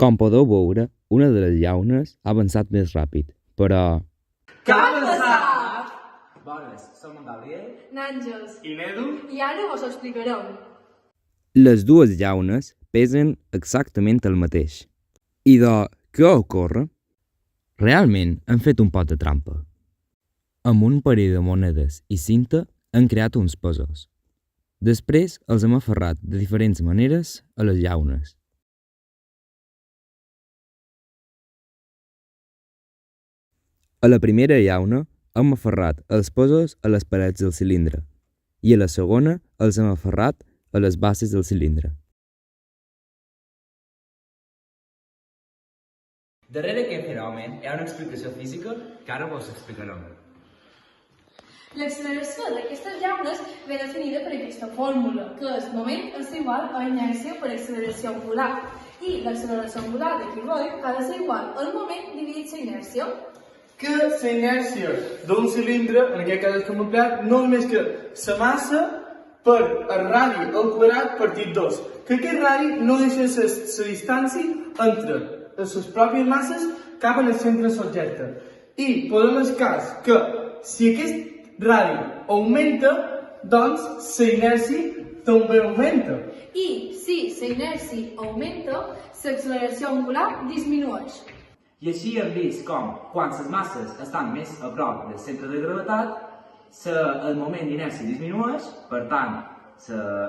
Com podeu veure, una de les llaunes ha avançat més ràpid, però Què ha passat? Bones, som en Gabriel N'Àngels. i n'Edu. I ara vos ho explicarem. les dues llaunes pesen exactament el mateix. I què ocorre? Realment hem fet un pot de trampa. Amb un parell de monedes i cinta hem creat uns pesos. Després els hem aferrat de diferents maneres a les llaunes. A la primera llauna hem aferrat els pesos a les parets del cilindre i a la segona els hem aferrat a les bases del cilindre. Darrere aquest fenomen hi ha una explicació física que ara vos explicarem. L'acceleració d'aquestes llaunes ve definida per aquesta fórmula, que és moment és igual a inèrcia per acceleració angular. I l'acceleració angular de quiloide ha de ser igual al moment dividit la inèrcia. Que la inèrcia d'un cilindre, en aquest cas que hem empleat, no és més que la massa per el radi al quadrat partit 2. Que aquest radi no deixa de ser la distància entre les pròpies masses cap al centre de l'objecte. I podem el cas que si aquest radi augmenta, doncs la inèrcia també augmenta. I si la inèrcia augmenta, l'acceleració angular disminueix. I així hem vist com, quan les masses estan més a prop del centre de gravetat, el moment d'inèrcia disminueix, per tant,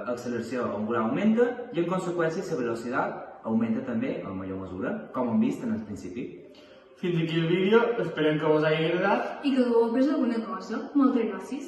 l'acceleració angular augmenta i, en conseqüència, la velocitat augmenta també en major mesura, com hem vist en el principi. Fins aquí el vídeo, esperem que us hagi agradat. I que hagueu après alguna cosa. Moltes gràcies.